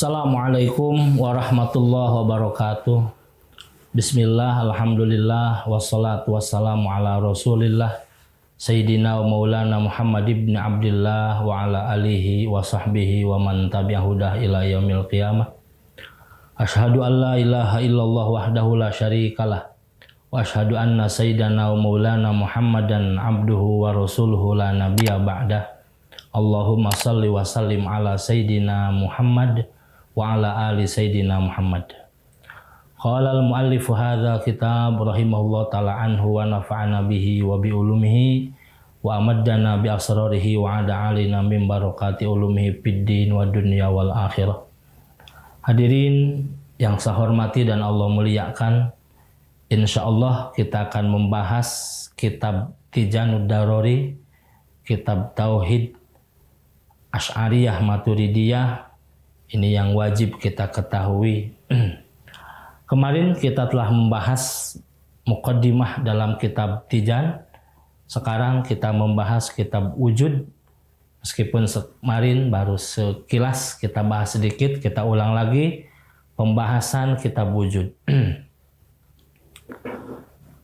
Assalamualaikum warahmatullahi wabarakatuh. Bismillah, alhamdulillah, wassalatu wassalamu ala rasulillah Sayyidina wa maulana Muhammad ibn Abdillah wa ala alihi wa sahbihi wa man tabi'ahudah ila yaumil qiyamah. Ashhadu an la ilaha illallah wahdahu la syarikalah wa ashhadu anna sayyidana wa maulana Muhammadan abduhu wa rasuluhu la nabiyya ba'dah. Allahumma salli wa sallim ala Sayyidina Muhammad wa ala ali Sayyidina Muhammad. Qala al-muallifu hadha kitab rahimahullah ta'ala anhu wa nafa'ana bihi wa bi ulumihi wa amaddana bi asrarihi wa ada alina min barakati ulumihi fid din wa dunya wal akhirah. Hadirin yang saya hormati dan Allah muliakan, insyaallah kita akan membahas kitab Tijanud Darori, kitab Tauhid Asy'ariyah Maturidiyah. Ini yang wajib kita ketahui. Kemarin kita telah membahas muqaddimah dalam kitab Tijan. Sekarang kita membahas kitab Wujud. Meskipun kemarin baru sekilas kita bahas sedikit, kita ulang lagi pembahasan kitab Wujud.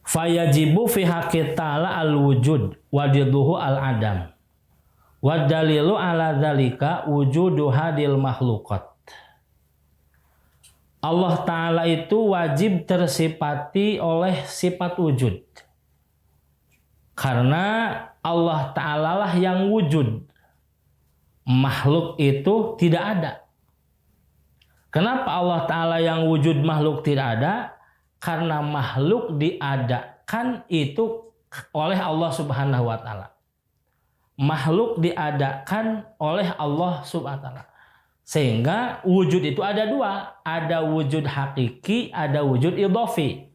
Fayajibu fi haqqi ta'ala al-wujud wadiduhu al-adam. Wa dalilu ala dzalika wujudu hadil makhluqat. Allah Ta'ala itu wajib tersifati oleh sifat wujud. Karena Allah Ta'ala lah yang wujud. Makhluk itu tidak ada. Kenapa Allah Ta'ala yang wujud, makhluk tidak ada? Karena makhluk diadakan itu oleh Allah Subhanahu wa Ta'ala. Makhluk diadakan oleh Allah Subhanahu wa Ta'ala. Sehingga wujud itu ada dua. Ada wujud hakiki, ada wujud idhofi.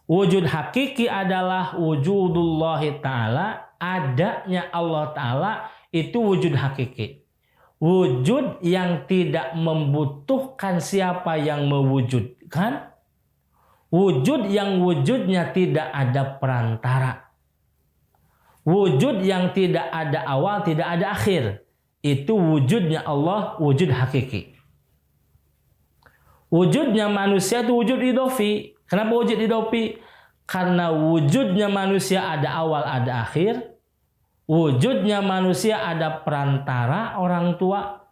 Wujud hakiki adalah wujudullahi ta'ala. Adanya Allah Ta'ala itu wujud hakiki. Wujud yang tidak membutuhkan siapa yang mewujudkan. Wujud yang wujudnya tidak ada perantara. Wujud yang tidak ada awal, tidak ada akhir. Itu wujudnya Allah, wujud hakiki. Wujudnya manusia itu wujud idhofi. Kenapa wujud idhofi? Karena wujudnya manusia ada awal, ada akhir. Wujudnya manusia ada perantara orang tua.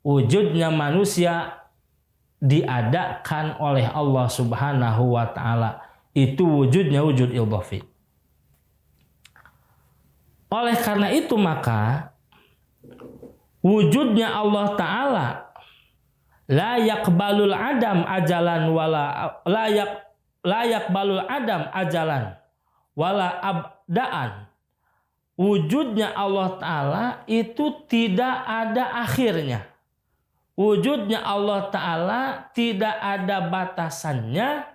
Wujudnya manusia diadakan oleh Allah Subhanahu wa Ta'ala. Itu wujudnya wujud idhofi. Oleh karena itu maka wujudnya Allah Ta'ala la yaqbalul adam ajalan wala la yaqbalul adam ajalan wala abdaan. Wujudnya Allah Ta'ala itu tidak ada akhirnya. Wujudnya Allah Ta'ala tidak ada batasannya.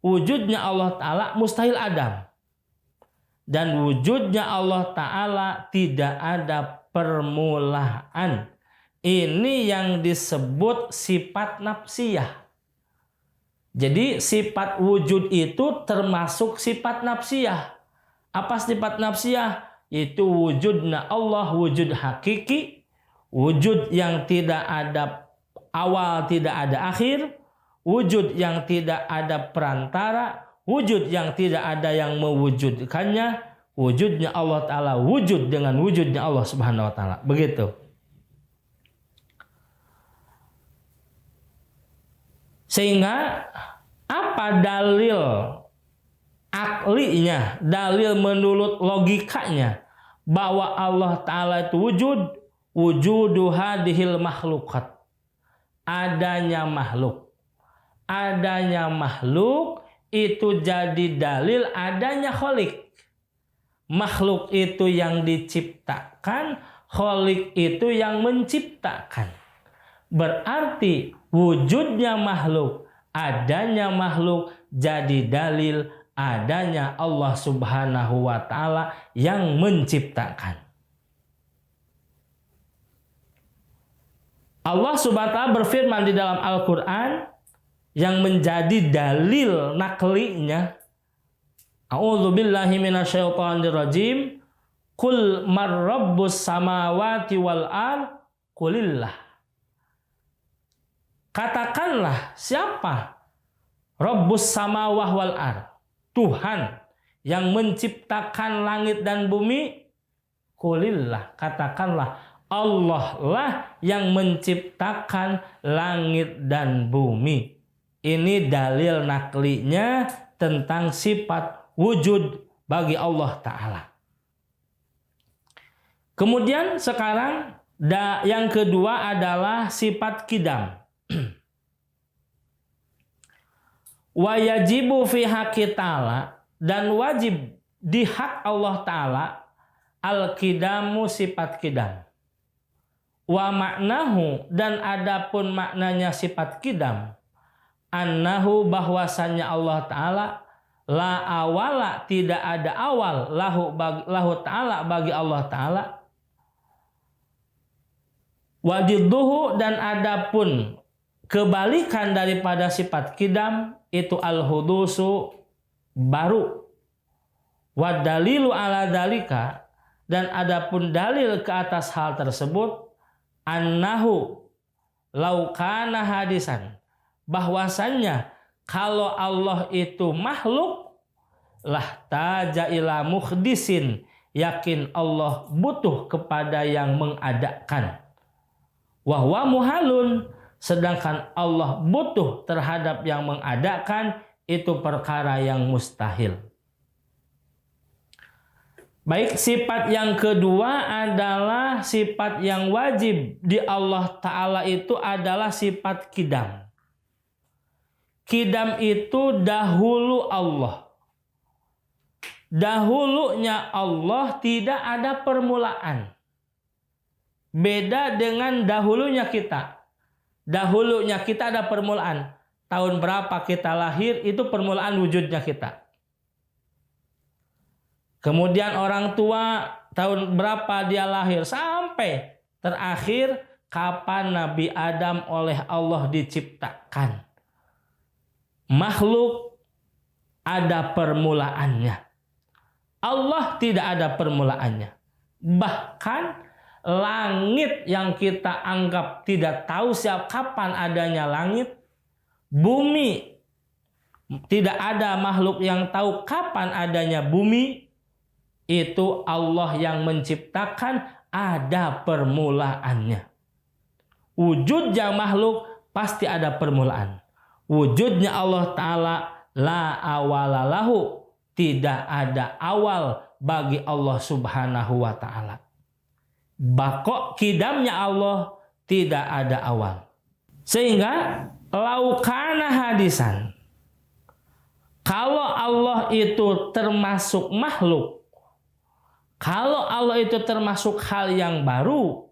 Wujudnya Allah Ta'ala mustahil adam. Dan wujudnya Allah Ta'ala tidak ada permulaan. Ini yang disebut sifat nafsiyah. Jadi sifat wujud itu termasuk sifat nafsiyah. Apa sifat nafsiyah? Itu wujudnya Allah, wujud hakiki. Wujud yang tidak ada awal, tidak ada akhir. Wujud yang tidak ada perantara. Wujud yang tidak ada yang mewujudkannya. Wujudnya Allah Ta'ala wujud dengan wujudnya Allah Subhanahu wa Ta'ala. Begitu. Sehingga apa dalil aklinya, dalil menurut logikanya bahwa Allah Ta'ala itu wujud, wujudu hadhil makhluqat. Adanya makhluk. Adanya makhluk itu jadi dalil adanya kholik. Makhluk itu yang diciptakan, kholik itu yang menciptakan. Berarti wujudnya makhluk, adanya makhluk jadi dalil adanya Allah Subhanahu wa Ta'ala yang menciptakan. Allah Subhanahu wa Ta'ala berfirman di dalam Al-Quran yang menjadi dalil naklinya. A'udzubillahi minasyaitonir rajim. Qul mar rabbus samawati wal ard qulillah. Katakanlah, siapa Rabbus samawah wal ar, Tuhan yang menciptakan langit dan bumi? Qulillah, katakanlah Allah lah yang menciptakan langit dan bumi. Ini dalil naklinya tentang sifat wujud bagi Allah Ta'ala. Kemudian sekarang yang kedua adalah sifat qidam. Wa yajibu fi haqqi ta'ala, dan wajib di hak Allah Ta'ala al-qidamu, sifat qidam. Wa maknahu, dan adapun maknanya sifat qidam, annahu, bahwasannya Allah Ta'ala la awala, tidak ada awal, lahu Ta'ala, bagi Allah Ta'ala. Wadiduhu, dan adapun kebalikan daripada sifat qidam itu al-hudusu, baru. Wadalilu ala dalika, dan adapun dalil ke atas hal tersebut, annahu laukana hadisan, bahwasannya kalau Allah itu makhluk, lah taja ila muhdisin, yakin Allah butuh kepada yang mengadakan. Wahwa muhalun, sedangkan Allah butuh terhadap yang mengadakan, itu perkara yang mustahil. Baik, sifat yang kedua adalah sifat yang wajib di Allah Ta'ala, itu adalah sifat qidam. Qidam itu dahulu Allah. Dahulunya Allah tidak ada permulaan. Beda dengan dahulunya kita. Dahulunya kita ada permulaan. Tahun berapa kita lahir, itu permulaan wujudnya kita. Kemudian orang tua, tahun berapa dia lahir, sampai terakhir kapan Nabi Adam oleh Allah diciptakan. Makhluk ada permulaannya. Allah tidak ada permulaannya. Bahkan langit yang kita anggap tidak tahu kapan adanya langit, bumi, tidak ada makhluk yang tahu kapan adanya bumi, itu Allah yang menciptakan, ada permulaannya. Wujudnya makhluk pasti ada permulaan. Wujudnya Allah Ta'ala la awalalahu, tidak ada awal bagi Allah Subhanahu wa Ta'ala. Bakok qidamnya Allah tidak ada awal. Sehingga laukana hadisan, kalau Allah itu termasuk makhluk, kalau Allah itu termasuk hal yang baru,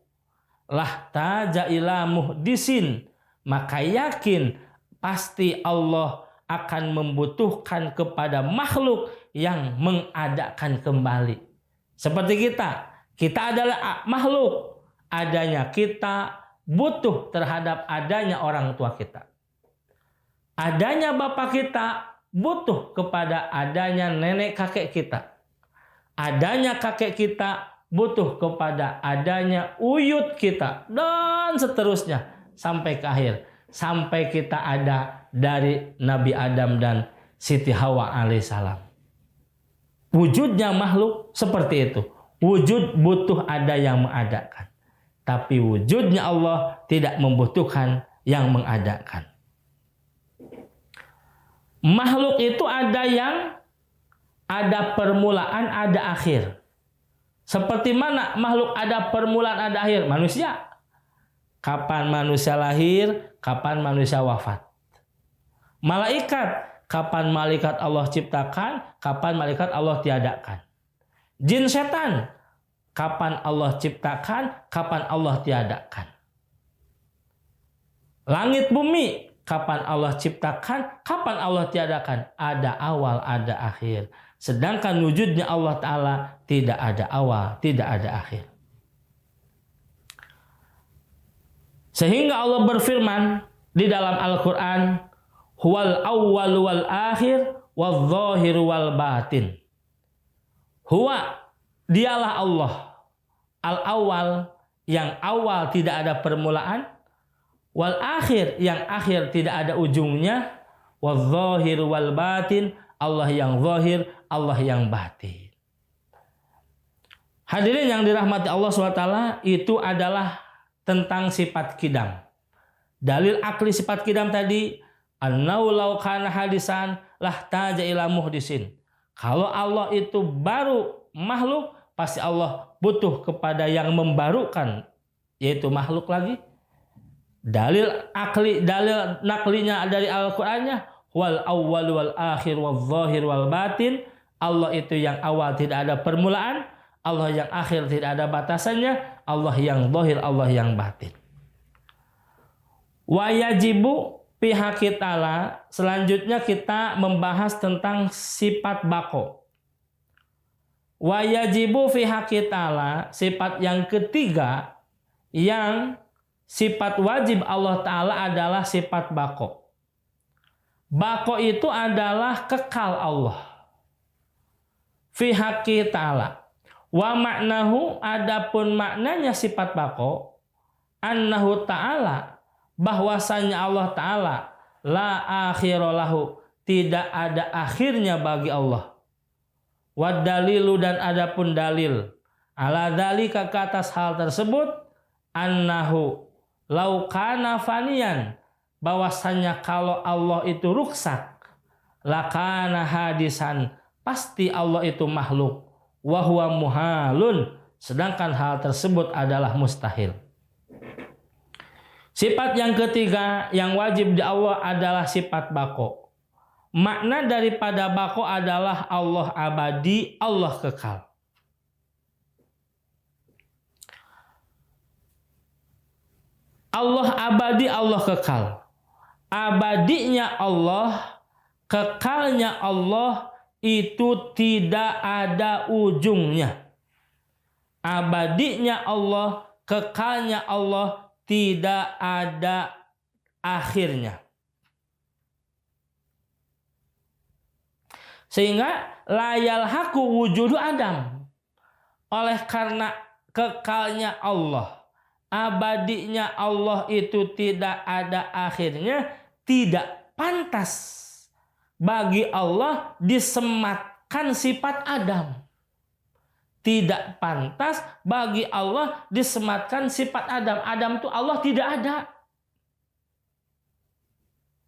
lah taja ila muhdisin, maka yakin pasti Allah akan membutuhkan kepada makhluk yang mengadakan kembali. Seperti kita adalah makhluk, adanya kita butuh terhadap adanya orang tua kita. Adanya bapak kita butuh kepada adanya nenek kakek kita. Adanya kakek kita butuh kepada adanya uyut kita, dan seterusnya sampai ke akhir, sampai kita ada dari Nabi Adam dan Siti Hawa alaihissalam. Wujudnya makhluk seperti itu. Wujud butuh ada yang mengadakan. Tapi wujudnya Allah tidak membutuhkan yang mengadakan. Makhluk itu ada yang ada permulaan, ada akhir. Seperti mana makhluk ada permulaan, ada akhir? Manusia. Kapan manusia lahir, kapan manusia wafat. Malaikat, kapan malaikat Allah ciptakan, kapan malaikat Allah tiadakan. Jin setan, kapan Allah ciptakan, kapan Allah tiadakan. Langit bumi, kapan Allah ciptakan, kapan Allah tiadakan. Ada awal, ada akhir. Sedangkan wujudnya Allah Ta'ala tidak ada awal, tidak ada akhir. Sehingga Allah berfirman di dalam Al-Quran, huwal awwal wal akhir wal zahir wal batin. Huwa, dialah Allah, al-awwal, yang awal tidak ada permulaan, wal akhir, yang akhir tidak ada ujungnya, wal zahir wal batin, Allah yang zahir, Allah yang batin. Hadirin yang dirahmati Allah SWT, itu adalah tentang sifat kidam. Dalil akli sifat kidam tadi, annau law kana hadisan lahtaja ila muhdisin. Kalau Allah itu baru makhluk, pasti Allah butuh kepada yang membarukan, yaitu makhluk lagi. Dalil akli, dalil naklinya dari Al-Qur'annya, wal awwal wal akhir wal zahir wal batin. Allah itu yang awal tidak ada permulaan, Allah yang akhir tidak ada batasannya, Allah yang zahir, Allah yang batin. Wa yajibu pihak ta'ala, selanjutnya kita membahas tentang sifat bako. Wa yajibu fi haqqi ta'ala, sifat yang ketiga yang sifat wajib Allah Ta'ala adalah sifat bako. Bako itu adalah kekal Allah. Fi haqqi ta'ala. Wa maknahu, adapun maknanya sifat bako, annahu ta'ala, bahwasanya Allah Ta'ala la akhiralahu, tidak ada akhirnya bagi Allah. Wad dalilu, dan adapun dalil ala dzalika, ke atas hal tersebut, annahu lau kana faniyan, bahwasanya kalau Allah itu ruksak, lakana hadisan, pasti Allah itu makhluk, wa huwa muhalun, sedangkan hal tersebut adalah mustahil. Sifat yang ketiga yang wajib di Allah adalah sifat bako. Makna daripada bako adalah Allah abadi, Allah kekal. Allah abadi, Allah kekal. Abadinya Allah, kekalnya Allah, itu tidak ada ujungnya. Abadinya Allah, kekalnya Allah, tidak ada akhirnya. Sehingga layal haku wujudu Adam. Oleh karena kekalnya Allah, abadinya Allah itu tidak ada akhirnya, tidak pantas bagi Allah disematkan sifat Adam. Tidak pantas bagi Allah disematkan sifat Adam. Adam itu Allah tidak ada.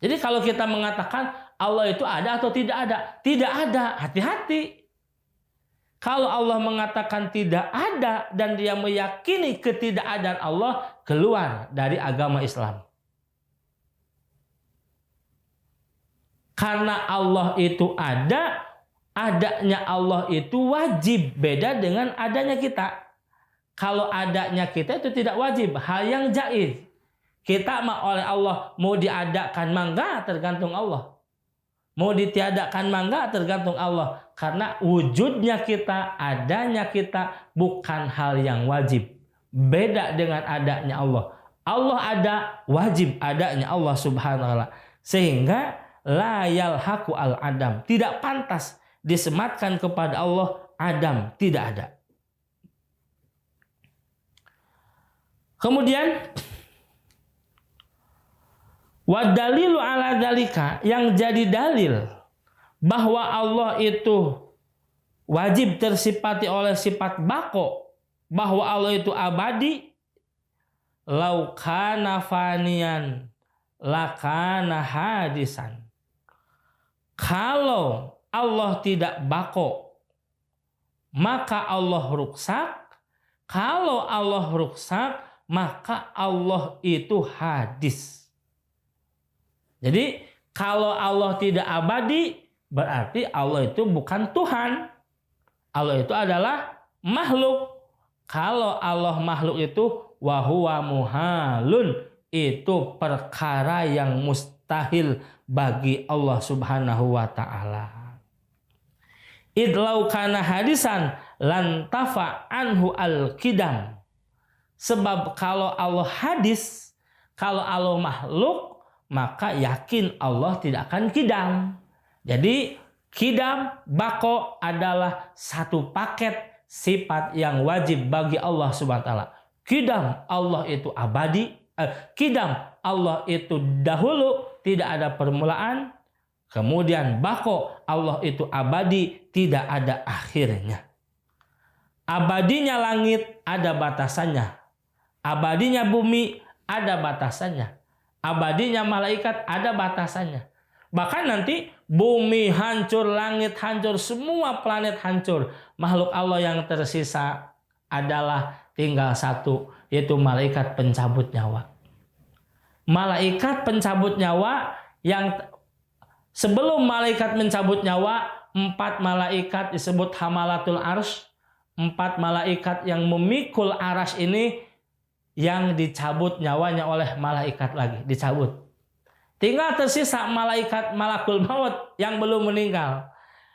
Jadi kalau kita mengatakan Allah itu ada atau tidak ada? Tidak ada. Hati-hati. Kalau Allah mengatakan tidak ada dan dia meyakini ketidakadaan Allah, keluar dari agama Islam. Karena Allah itu ada, adanya Allah itu wajib. Beda dengan adanya kita. Kalau adanya kita itu tidak wajib, hal yang jaiz. Kita oleh Allah mau diadakan mangga tergantung Allah. Mau ditiadakan mangga tergantung Allah. Karena wujudnya kita, adanya kita bukan hal yang wajib. Beda dengan adanya Allah. Allah ada, wajib adanya Allah subhanahu wa ta'ala. Sehingga la yalhaqu al adam, tidak pantas disematkan kepada Allah Adam, tidak ada. Kemudian wadalilu ala dalika, yang jadi dalil bahwa Allah itu wajib tersifati oleh sifat bako, bahwa Allah itu abadi, laukana fanian lakana hadisan. Kalau Allah tidak bako, maka Allah ruksak. Kalau Allah ruksak, maka Allah itu hadis. Jadi kalau Allah tidak abadi, berarti Allah itu bukan Tuhan. Allah itu adalah makhluk. Kalau Allah makhluk itu wahuwa muhalun, itu perkara yang mustahil bagi Allah subhanahu wa ta'ala. Idlau kana hadisan lantafa anhu al-kidam. Sebab kalau Allah hadis, kalau Allah makhluk, maka yakin Allah tidak akan kidam. Jadi kidam, bako adalah satu paket sifat yang wajib bagi Allah subhanahu wa ta'ala. Kidam, Allah itu abadi. Kidam, Allah itu dahulu, tidak ada permulaan. Kemudian bako, Allah itu abadi, tidak ada akhirnya. Abadinya langit ada batasannya. Abadinya bumi ada batasannya. Abadinya malaikat ada batasannya. Bahkan nanti bumi hancur, langit hancur, semua planet hancur. Makhluk Allah yang tersisa adalah tinggal satu, yaitu malaikat pencabut nyawa. Malaikat pencabut nyawa yang sebelum malaikat mencabut nyawa, 4 malaikat disebut hamalatul arsy. 4 malaikat yang memikul arsy ini yang dicabut nyawanya oleh malaikat lagi, dicabut. Tinggal tersisa malaikat malakul maut yang belum meninggal.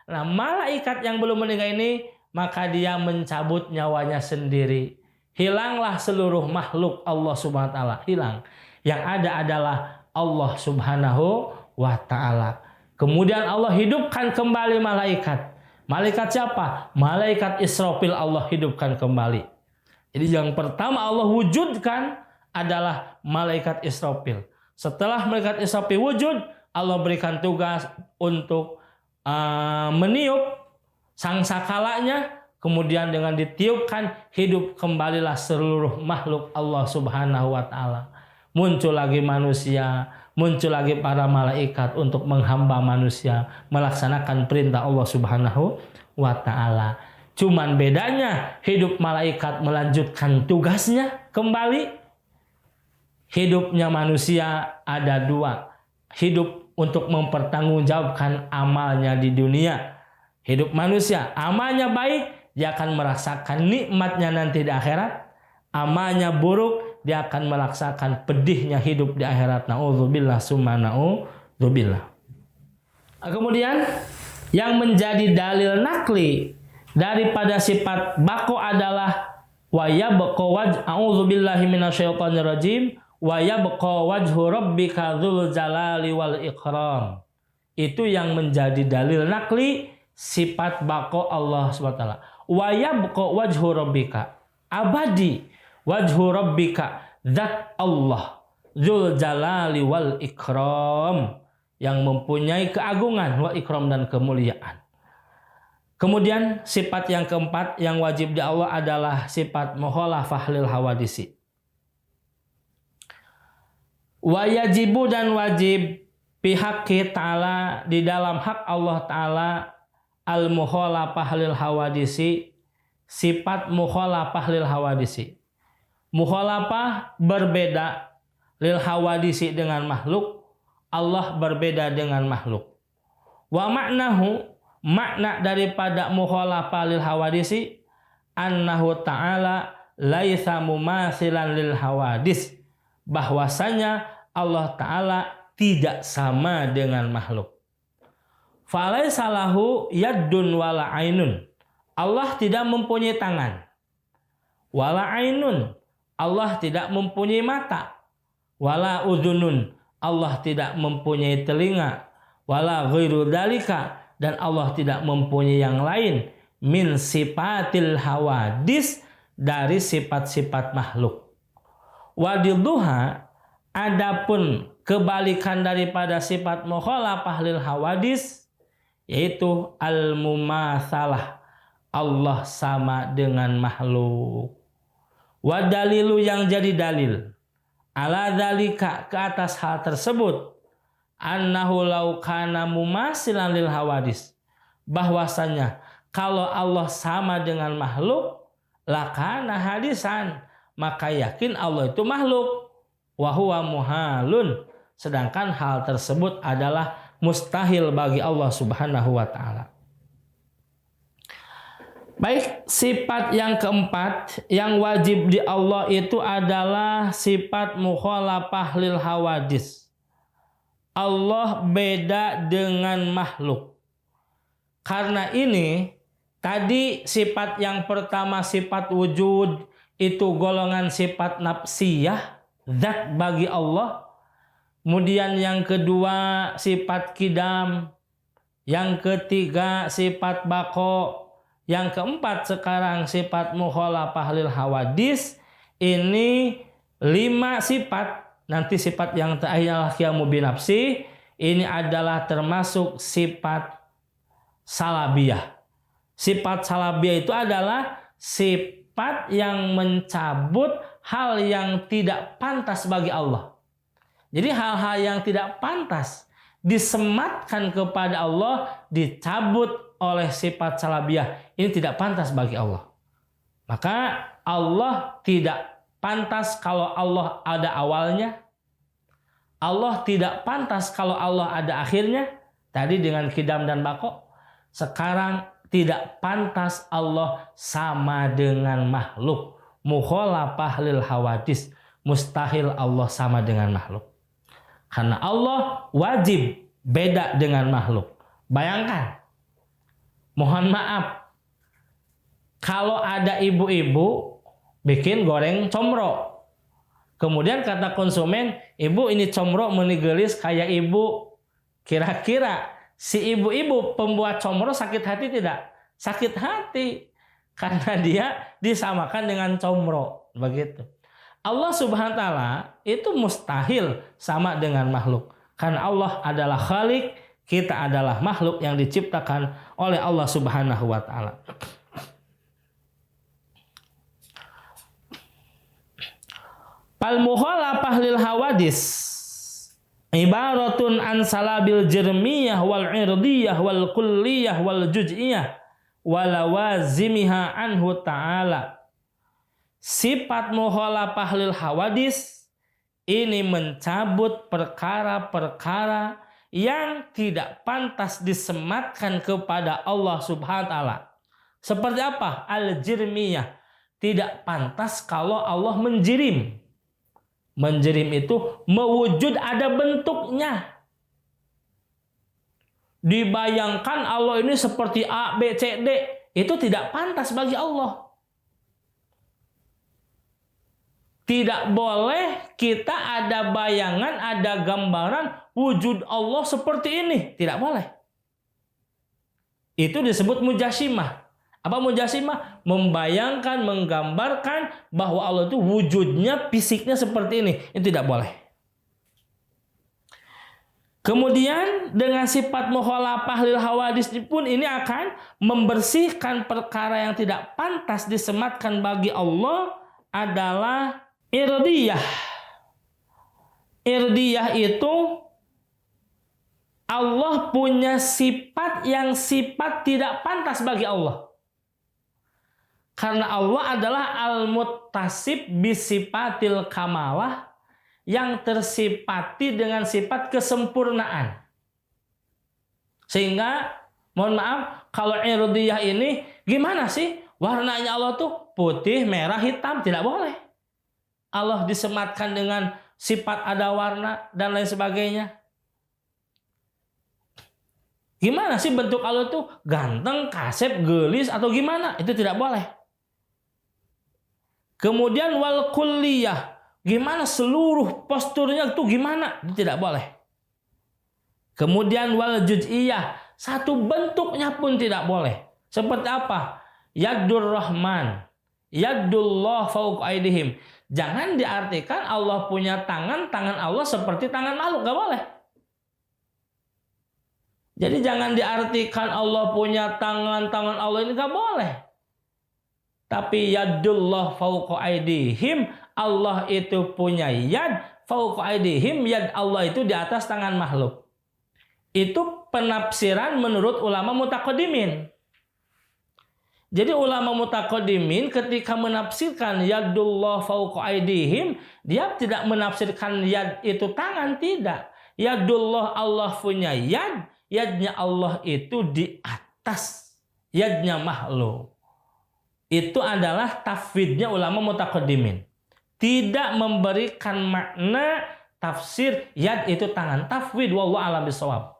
Nah, malaikat yang belum meninggal ini, maka dia mencabut nyawanya sendiri. Hilanglah seluruh makhluk Allah Subhanahu wa taala, hilang. Yang ada adalah Allah Subhanahu wa taala. Kemudian Allah hidupkan kembali malaikat. Malaikat siapa? Malaikat Israfil Allah hidupkan kembali. Jadi yang pertama Allah wujudkan adalah malaikat Israfil. Setelah malaikat Israfil wujud, Allah berikan tugas untuk meniup sangsakalanya, kemudian dengan ditiupkan hidup kembalilah seluruh makhluk Allah Subhanahu wa taala. Muncul lagi manusia, muncul lagi para malaikat untuk menghamba manusia, melaksanakan perintah Allah Subhanahu wa taala. Cuman bedanya hidup malaikat melanjutkan tugasnya kembali. Hidupnya manusia ada 2. Hidup untuk mempertanggungjawabkan amalnya di dunia. Hidup manusia, amalnya baik, dia akan merasakan nikmatnya nanti di akhirat. Amalnya buruk, dia akan merasakan pedihnya hidup di akhirat. Na'udzubillah summa na'udzubillah. Kemudian yang menjadi dalil nakli daripada sifat bako adalah wa yabqa a'udzubillahi minasyaitonirrajim wa yabqa wajhu rabbika dzul jalali wal ikram. Itu yang menjadi dalil nakli sifat bako Allah Subhanahu wa taala. Wa yabqa wajhu rabbika, abadi wajhu rabbika, zat Allah dzul jalali wal ikram, yang mempunyai keagungan, wal ikram dan kemuliaan. Kemudian sifat yang keempat yang wajib di Allah adalah sifat mukhalafah lil hawadisi. Wa yajibu, dan wajib pihak ta'ala di dalam hak Allah Ta'ala al mukhalafah lil hawadisi, sifat mukhalafah lil hawadisi. Mukhalafah berbeda, lil hawadisi dengan makhluk, Allah berbeda dengan makhluk. Wa maknahu, makna daripada mukhalafah lil hawadisi, annahu ta'ala laisa mumathilan lil hawadis, bahwasanya Allah Ta'ala tidak sama dengan makhluk. Falaisa lahu yaddun wala ainun, Allah tidak mempunyai tangan. Wala ainun, Allah tidak mempunyai mata. Wala udhunun, Allah tidak mempunyai telinga. Wala ghairu dalika, dan Allah tidak mempunyai yang lain. Min sifatil hawadis, dari sifat-sifat makhluk. Wadidduha, adapun kebalikan daripada sifat mukhalafah lil hawadis, yaitu al-mumatsalah, Allah sama dengan makhluk. Wa dalilu, yang jadi dalil ala dzalika, ke atas hal tersebut, annahu law kana mumatsilan lil hawadis, bahwasanya kalau Allah sama dengan makhluk, lakana hadisan, maka yakin Allah itu makhluk. Wa huwa muhalun, sedangkan hal tersebut adalah mustahil bagi Allah Subhanahu wa taala. Baik, sifat yang keempat yang wajib di Allah itu adalah sifat mukhalafah lil hawadis. Allah beda dengan makhluk. Karena ini tadi sifat yang pertama, sifat wujud, itu golongan sifat nafsiyah, zat bagi Allah. Kemudian yang kedua sifat kidam, yang ketiga sifat bako, yang keempat sekarang sifat mukhalafah lil hawadis. Ini 5 sifat nanti sifat yang terakhir qiyamu binafsi, ini adalah termasuk sifat salabiyah. Sifat salabiyah itu adalah sifat yang mencabut hal yang tidak pantas bagi Allah. Jadi hal-hal yang tidak pantas disematkan kepada Allah dicabut oleh sifat salabiyah. Ini tidak pantas bagi Allah. Maka Allah tidak pantas kalau Allah ada awalnya. Allah tidak pantas kalau Allah ada akhirnya. Tadi dengan qidam dan baqo. Sekarang tidak pantas Allah sama dengan makhluk. Mukhalafah lil hawadis. Mustahil Allah sama dengan makhluk. Karena Allah wajib beda dengan makhluk. Bayangkan. Mohon maaf. Kalau ada ibu-ibu bikin goreng comro. Kemudian kata konsumen, ibu ini comro menigelis kayak ibu. Kira-kira si ibu-ibu pembuat comro sakit hati tidak? Sakit hati. Karena dia disamakan dengan comro. Begitu. Allah subhanahu wa ta'ala itu mustahil sama dengan makhluk. Karena Allah adalah khalik, kita adalah makhluk yang diciptakan oleh Allah subhanahu wa ta'ala. Al-mukhalafah lil hawadis ibaratun an salabil jermiyah wal irdiyah wal kulliyah wal juz'iyah walawazimiha anhu ta'ala. Sifat mukhalafah lil hawadis ini mencabut perkara-perkara yang tidak pantas disematkan kepada Allah subhanahu wa ta'ala. Seperti apa? Al-jirmiyah. Tidak pantas kalau Allah menjirim. Menjirim itu mewujud ada bentuknya. Dibayangkan Allah ini seperti A, B, C, D. Itu tidak pantas bagi Allah. Tidak boleh kita ada bayangan, ada gambaran wujud Allah seperti ini. Tidak boleh. Itu disebut mujassimah. Apa mujassimah? Membayangkan, menggambarkan bahwa Allah itu wujudnya, fisiknya seperti ini. Itu tidak boleh. Kemudian dengan sifat mukhalafah lil hawadis pun ini akan membersihkan perkara yang tidak pantas disematkan bagi Allah adalah irdiyah. Irdiyah itu Allah punya sifat yang sifat tidak pantas bagi Allah. Karena Allah adalah al-muttasib bisifatil kamalah, yang tersifati dengan sifat kesempurnaan. Sehingga, mohon maaf, kalau irdiyah ini gimana sih? Warnanya Allah tuh putih, merah, hitam, tidak boleh. Allah disematkan dengan sifat ada warna dan lain sebagainya. Gimana sih bentuk Allah tuh? Ganteng, kasep, gelis, atau gimana? Itu tidak boleh. Kemudian wal kulliyah, gimana seluruh posturnya itu gimana? Itu tidak boleh. Kemudian wal juz'iyah, satu bentuknya pun tidak boleh. Seperti apa? Yadur Rahman, yadullah fauq aidihim. Jangan diartikan Allah punya tangan, tangan Allah seperti tangan makhluk, enggak boleh. Jadi jangan diartikan Allah punya tangan, tangan Allah ini enggak boleh. Tapi yadullah fauqa aidihim, Allah itu punya yad, fauqa aidihim, yad Allah itu di atas tangan makhluk. Itu penafsiran menurut ulama mutaqaddimin. Jadi ulama mutaqaddimin ketika menafsirkan yadullah fauqa aidihim, dia tidak menafsirkan yad itu tangan, tidak. Yadullah, Allah punya yad, yadnya Allah itu di atas yadnya makhluk. Itu adalah tafwidnya ulama mutaqaddimin. Tidak memberikan makna tafsir yad itu tangan. Tafwid wallahu a'lam bishawab.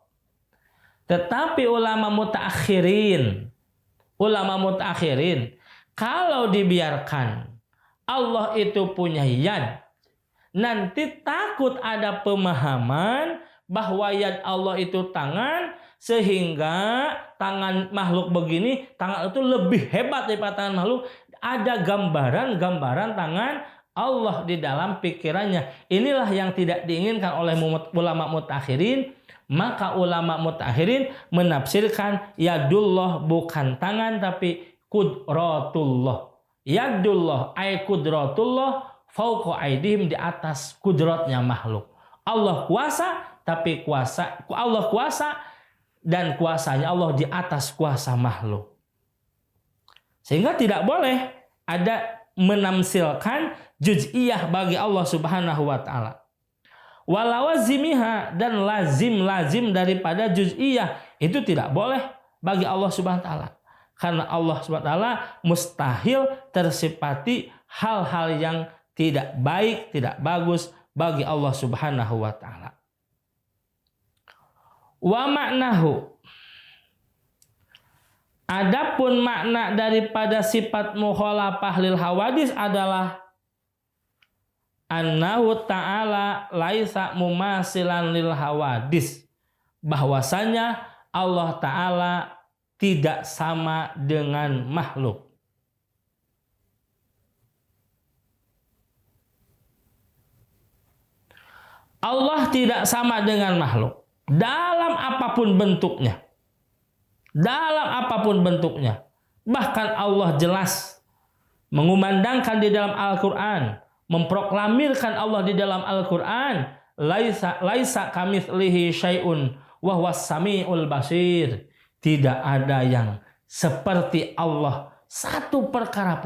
Tetapi ulama mutaakhirin, kalau dibiarkan Allah itu punya yad, nanti takut ada pemahaman bahwa yad Allah itu tangan, sehingga tangan makhluk begini, tangan itu lebih hebat daripada tangan makhluk. Ada gambaran-gambaran tangan Allah di dalam pikirannya. Inilah yang tidak diinginkan oleh ulama mutakhirin. Maka ulama mutakhirin menafsirkan yadullah bukan tangan tapi kudratullah. Yadullah ay kudratullah fauqa aidihim, di atas kudratnya makhluk. Allah kuasa tapi Allah kuasa dan kuasanya Allah di atas kuasa makhluk. Sehingga tidak boleh ada menamsilkan juz'iyah bagi Allah Subhanahu wa taala. Walawazimiha, dan lazim daripada juz'iyah itu tidak boleh bagi Allah Subhanahu wa taala. Karena Allah Subhanahu wa taala mustahil tersifati hal-hal yang tidak baik, tidak bagus bagi Allah Subhanahu wa taala. Wa maknahu, adapun makna daripada sifat mukhalafah lil hawadis adalah annahu ta'ala laisa mumasilan lil hawadis, bahwasanya Allah Ta'ala tidak sama dengan makhluk. Allah tidak sama dengan makhluk dalam apapun bentuknya. Dalam apapun bentuknya. Bahkan Allah jelas mengumandangkan di dalam Al-Quran, memproklamirkan Allah di dalam Al-Quran, laisa kamitslihi syai'un wa huwas samiul basir. Tidak ada yang seperti Allah, satu perkara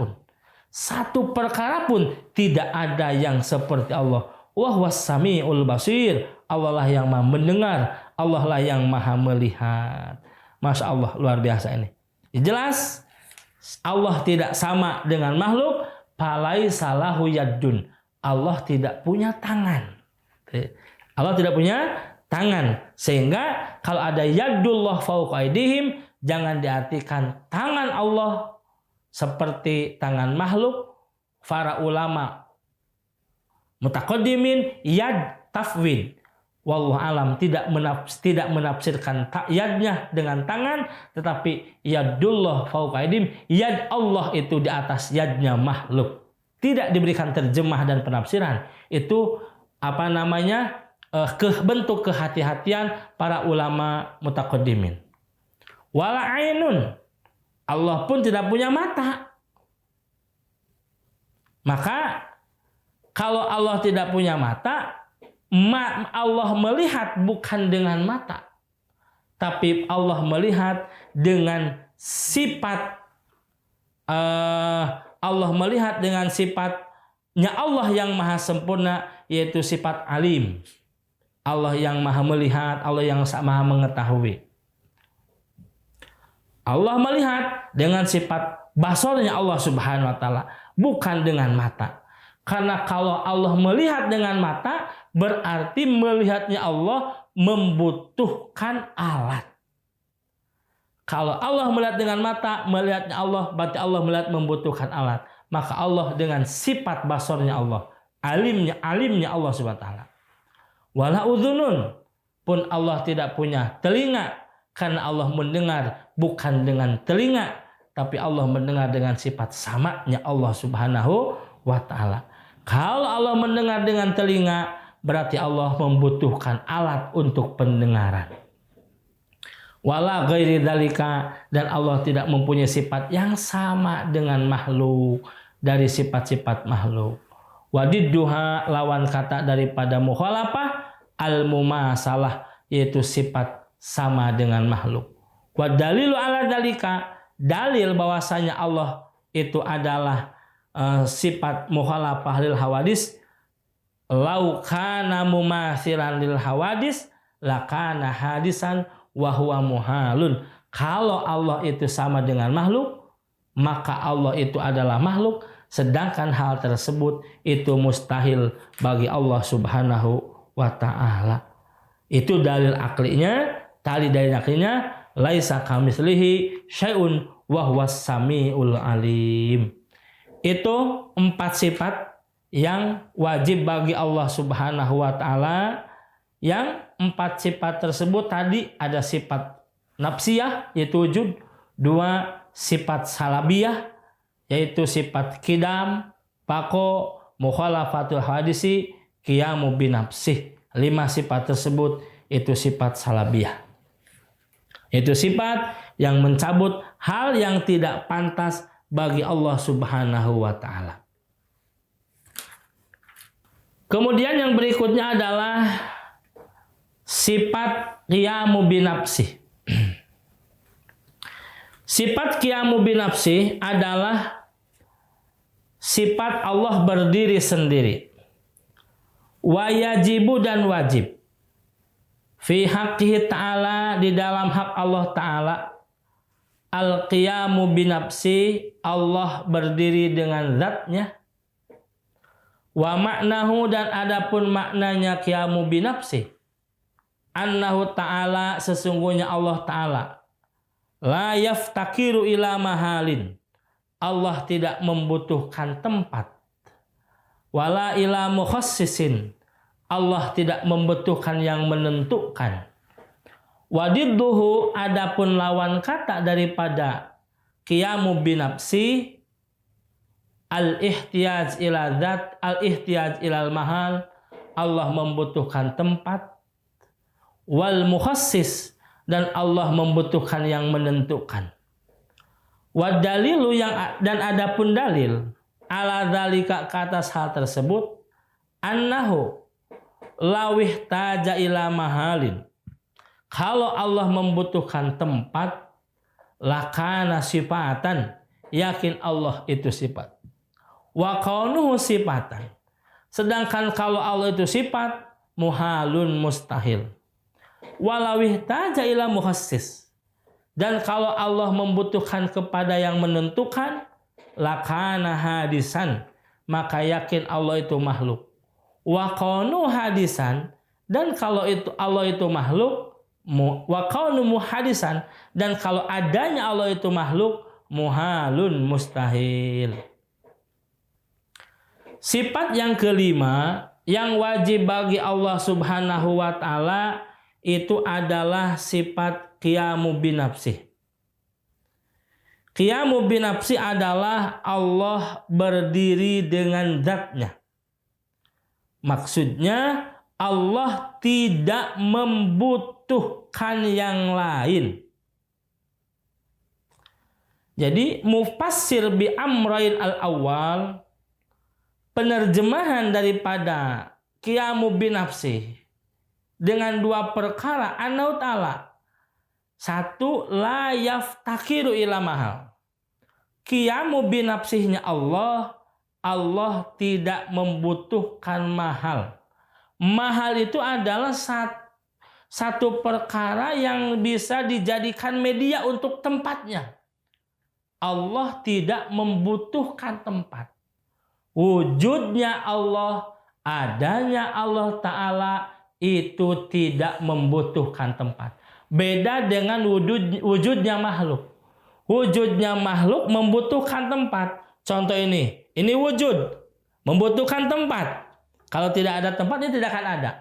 pun tidak ada yang seperti Allah. Wa huwas samiul basir. Allah lah yang maha mendengar, Allah lah yang maha melihat. Masya Allah, luar biasa ini. Jelas Allah tidak sama dengan makhluk. Falaisa lahu yaddun. Allah tidak punya tangan. Allah tidak punya tangan. Sehingga kalau ada yaddullah fauqa aidihim, jangan diartikan tangan Allah seperti tangan makhluk. Para ulama mutaqaddimin yad tafwid, wallahu alam, tidak menafsirkan yadnya dengan tangan, tetapi yadullah fauqa aidihim, yad Allah itu di atas yadnya makhluk. Tidak diberikan terjemah dan penafsiran. Itu bentuk kehati-hatian para ulama mutaqaddimin. Wala ainun, Allah pun tidak punya mata. Maka kalau Allah tidak punya mata, Allah melihat bukan dengan mata, tapi Allah melihat dengan sifat Allah melihat dengan sifatnya Allah yang maha sempurna, yaitu sifat alim. Allah yang maha melihat, Allah yang maha mengetahui. Allah melihat dengan sifat basarnya Allah Subhanahu wa taala, bukan dengan mata. Karena kalau Allah melihat dengan mata, berarti melihatnya Allah membutuhkan alat. Kalau Allah melihat dengan mata, melihatnya Allah, berarti Allah melihat membutuhkan alat. Maka Allah dengan sifat basarnya Allah, alimnya Allah Subhanahu wa taala. Wala udhunun, pun Allah tidak punya telinga, karena Allah mendengar bukan dengan telinga, tapi Allah mendengar dengan sifat samanya Allah Subhanahu wa taala. Kalau Allah mendengar dengan telinga, berarti Allah membutuhkan alat untuk pendengaran. Wala ghairi dzalika, dan Allah tidak mempunyai sifat yang sama dengan makhluk dari sifat-sifat makhluk. Wadidduha, lawan kata daripada mukhalafah, al-mumasalah, yaitu sifat sama dengan makhluk. Wa dalilu ala dzalika, dalil bahwasanya Allah itu adalah sifat mukhalafah lil hawadis, lau kana mumathilan lil hawadis lakana hadisan wa huwa muhalun. Kalau Allah itu sama dengan makhluk, maka Allah itu adalah makhluk, sedangkan hal tersebut itu mustahil bagi Allah Subhanahu wa taala. Itu dalil aklinya, laisa kamitslihi syai'un wa huwas samiul alim. Itu 4 sifat yang wajib bagi Allah Subhanahu wa taala. Yang 4 sifat tersebut tadi ada sifat nafsiyah yaitu wujud, 2 sifat salabiyah yaitu sifat qidam, baqo, mukhalafatul hadisi, qiyamu binafsih. 5 sifat tersebut itu sifat salabiyah. Itu sifat yang mencabut hal yang tidak pantas bagi Allah Subhanahu wa taala. Kemudian yang berikutnya adalah sifat qiyamu binafsih. Sifat qiyamu binafsih adalah sifat Allah berdiri sendiri. Wa yajibu dan wajib. Fi haqqihi ta'ala, di dalam hak Allah ta'ala. Al-qiyamu binafsi, Allah berdiri dengan zatnya. Wa maknahu, dan adapun maknanya qiyamu binafsi, annahu ta'ala, sesungguhnya Allah ta'ala, la yaftakiru ila mahalin, Allah tidak membutuhkan tempat, wala ila mukhassisin, Allah tidak membutuhkan yang menentukan. Wadidduhu, adapun lawan kata daripada qiyamu binafsi, al-ihtiyaj ila dzat, al-ihtiyaj ilal mahal, Allah membutuhkan tempat. Wal mukhassis, dan Allah membutuhkan yang menentukan. Wad dalilu, dan adapun dalil ala dzalika, ke atas hal tersebut, annahu lawih taja ila mahalin, kalau Allah membutuhkan tempat, lakana sifatan, yakin Allah itu sifat. Wa kaunuhu sifatan, sedangkan kalau Allah itu sifat, muhalun mustahil. Walawih taja ila mukhassis, dan kalau Allah membutuhkan kepada yang menentukan, lakana hadisan, maka yakin Allah itu makhluk. Wa kaunu hadisan, dan kalau itu Allah itu makhluk, wa kaunu muhadisan, dan kalau adanya Allah itu makhluk, muhalun mustahil. Sifat yang kelima yang wajib bagi Allah Subhanahu wa taala itu adalah sifat qiyamu binafsih. Qiyamu binafsi adalah Allah berdiri dengan zatnya. Maksudnya Allah tidak membutuhkan yang lain. Jadi mufassir bi amrain al-awwal, penerjemahan daripada qiyamu binafsi dengan 2 perkara, annahu ta'ala, 1, la yaftakiru ila mahal. Qiyamu binafsihnya Allah, Allah tidak membutuhkan mahal. Mahal itu adalah satu perkara yang bisa dijadikan media untuk tempatnya. Allah tidak membutuhkan tempat. Wujudnya Allah, adanya Allah Ta'ala itu tidak membutuhkan tempat. Beda dengan wujudnya makhluk. Wujudnya makhluk membutuhkan tempat. Contoh ini wujud, membutuhkan tempat. Kalau tidak ada tempat, ini tidak akan ada.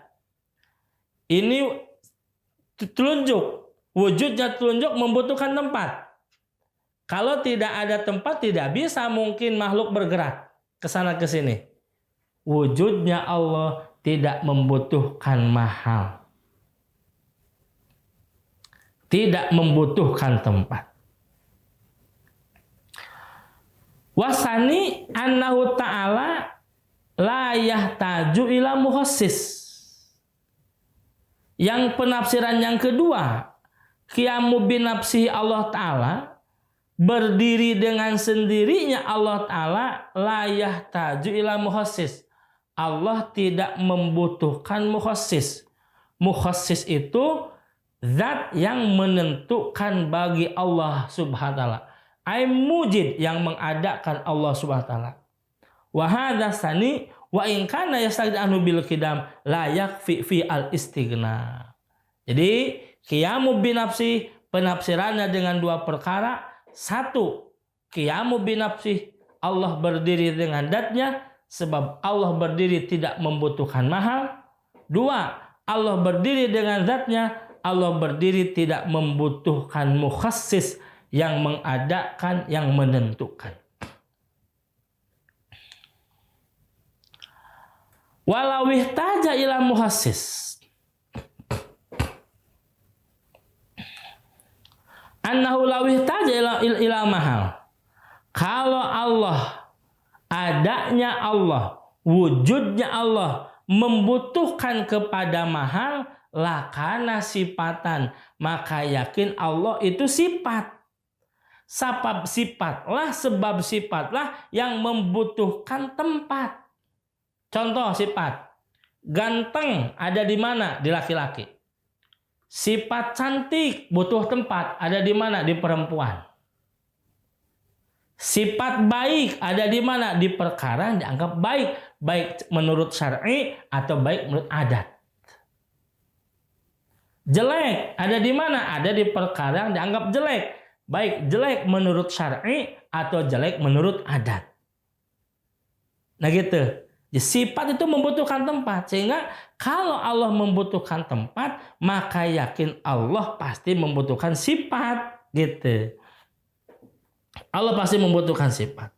Ini telunjuk, wujudnya telunjuk membutuhkan tempat. Kalau tidak ada tempat, tidak bisa mungkin makhluk bergerak ke sana ke sini. Wujudnya Allah tidak membutuhkan mahal. Tidak membutuhkan tempat. Wasani annahu ta'ala la yahtaju ila mukhassis. Yang penafsiran yang kedua, qiyamu binafsi Allah Ta'ala, berdiri dengan sendirinya Allah Ta'ala, la yahtaju ila mukhassis. Allah tidak membutuhkan mukhassis. Mukhassis itu zat yang menentukan bagi Allah Subhanahu wa taala. Ai mujid, yang mengadakan Allah Subhanahu wa taala. Wa hadza sani wa in kana yastaghdanu bil qidam la yakfi fi al istighna. Jadi qiyamu binafsi penafsirannya dengan 2 perkara. 1, qiyamu binafsi, Allah berdiri dengan zatnya, sebab Allah berdiri tidak membutuhkan mahal. 2, Allah berdiri dengan zatnya, Allah berdiri tidak membutuhkan mukhassis, yang mengadakan, yang menentukan. Walau ihtaja ila muhassis. Annahu law ihtaja ila mahal. Kalau Allah, adanya Allah, wujudnya Allah membutuhkan kepada mahal, lakana sifatan, maka yakin Allah itu sifat. Sebab sifatlah yang membutuhkan tempat. Contoh sifat, ganteng ada di mana? Di laki-laki. Sifat cantik butuh tempat, ada di mana? Di perempuan. Sifat baik ada di mana? Di perkara yang dianggap baik, baik menurut syar'i atau baik menurut adat. Jelek ada di mana? Ada di perkara yang dianggap jelek, baik jelek menurut syar'i atau jelek menurut adat. Nah gitu. Sifat itu membutuhkan tempat, sehingga kalau Allah membutuhkan tempat, maka yakin Allah pasti membutuhkan sifat, gitu. Allah pasti membutuhkan sifat.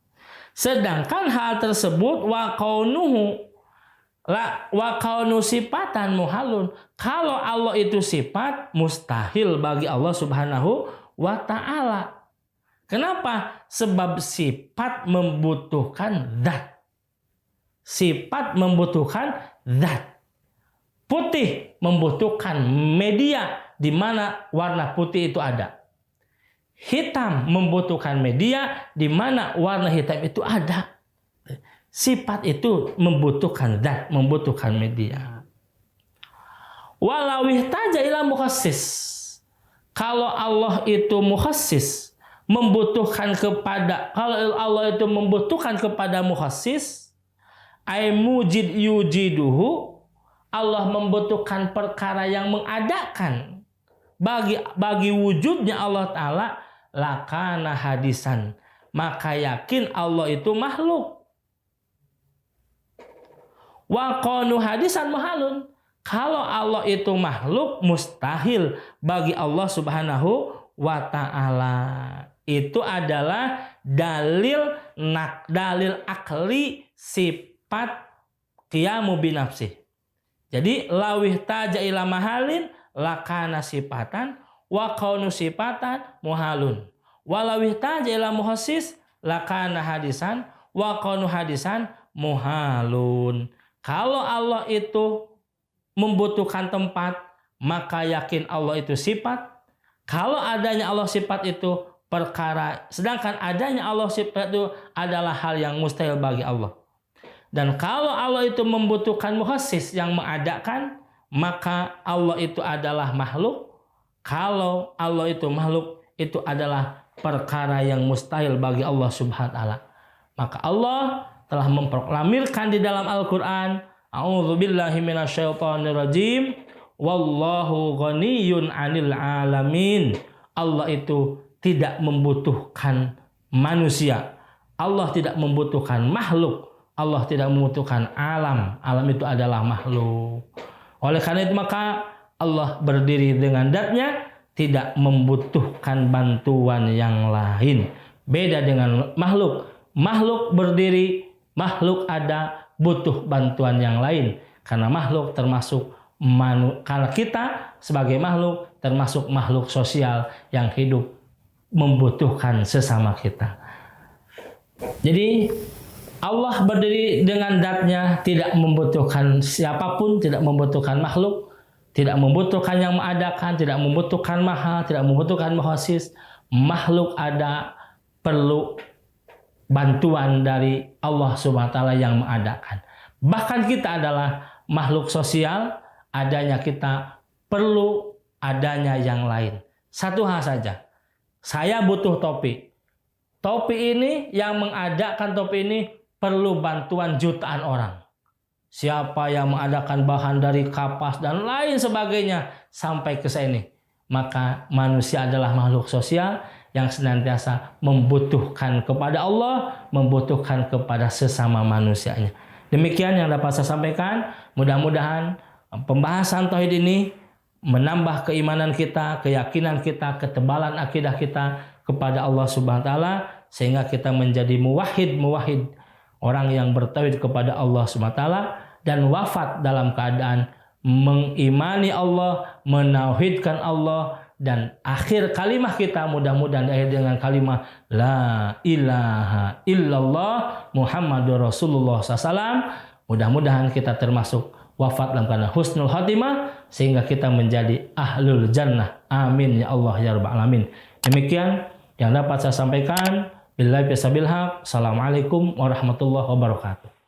Sedangkan hal tersebut wa kaunu sifatan muhalun. Kalau Allah itu sifat, mustahil bagi Allah Subhanahu wa ta'ala. Kenapa? Sebab sifat membutuhkan zat. Sifat membutuhkan zat. Putih membutuhkan media di mana warna putih itu ada. Hitam membutuhkan media di mana warna hitam itu ada. Sifat itu membutuhkan zat, membutuhkan media. Walau ihtaja ila mukhassis. Kalau Allah itu mukhassis, membutuhkan kepada, kalau Allah itu membutuhkan kepada mukhassis, ay mujid yujiduhu, Allah membutuhkan perkara yang mengadakan bagi wujudnya Allah Ta'ala, lakana hadisan, maka yakin Allah itu makhluk. Wa qanu hadisan mahalun, kalau Allah itu makhluk, mustahil bagi Allah Subhanahu wa ta'ala. Itu adalah dalil akli sifat qiyamu binafsih. Jadi lawih taja ila mahalin lakana sifatan wa kaunu sifatan muhalun. Walawih taja ila muhassis lakana hadisan wa kaunu hadisan muhalun. Kalau Allah itu membutuhkan tempat, maka yakin Allah itu sifat. Kalau adanya Allah sifat itu perkara, sedangkan adanya Allah sifat itu adalah hal yang mustahil bagi Allah. Dan kalau Allah itu membutuhkan muhassis yang mengadakan, maka Allah itu adalah makhluk. Kalau Allah itu makhluk, itu adalah perkara yang mustahil bagi Allah Subhanahu wa ta'ala. Maka Allah telah memproklamirkan di dalam Al-Qur'an, a'udzubillahi minasyaitonirrajim, wallahu ghaniyun 'anil 'alamin. Allah itu tidak membutuhkan manusia. Allah tidak membutuhkan makhluk. Allah tidak membutuhkan alam. Alam itu adalah makhluk. Oleh karena itu maka Allah berdiri dengan zat-Nya, tidak membutuhkan bantuan yang lain. Beda dengan makhluk. Makhluk berdiri, makhluk ada, butuh bantuan yang lain. Karena makhluk termasuk karena kita sebagai makhluk termasuk makhluk sosial yang hidup membutuhkan sesama kita. Jadi Allah berdiri dengan zat-Nya, tidak membutuhkan siapapun, tidak membutuhkan makhluk, tidak membutuhkan yang mengadakan, tidak membutuhkan mahal, tidak membutuhkan muhassis. Makhluk ada, perlu bantuan dari Allah Subhanahu wa ta'ala yang mengadakan. Bahkan kita adalah makhluk sosial, adanya kita perlu adanya yang lain. Satu hal saja, saya butuh topi. Topi ini, yang mengadakan topi ini perlu bantuan jutaan orang. Siapa yang mengadakan bahan dari kapas dan lain sebagainya sampai ke sini. Maka manusia adalah makhluk sosial yang senantiasa membutuhkan kepada Allah, membutuhkan kepada sesama manusianya. Demikian yang dapat saya sampaikan. Mudah-mudahan pembahasan tauhid ini menambah keimanan kita, keyakinan kita, ketebalan akidah kita kepada Allah Subhanahu wa ta'ala, sehingga kita menjadi muwahhid, orang yang bertauhid kepada Allah Subhanahu wa ta'ala, dan wafat dalam keadaan mengimani Allah, menauhidkan Allah, dan akhir kalimah kita mudah-mudahan diakhiri dengan kalimah La ilaha illallah Muhammadur Rasulullah SAW. Mudah-mudahan kita termasuk wafat dalam keadaan husnul khatimah sehingga kita menjadi ahlul jannah. Amin ya Allah ya rabbal alamin. Demikian yang dapat saya sampaikan. Billahi bisabil haq. Assalamualaikum warahmatullahi wabarakatuh.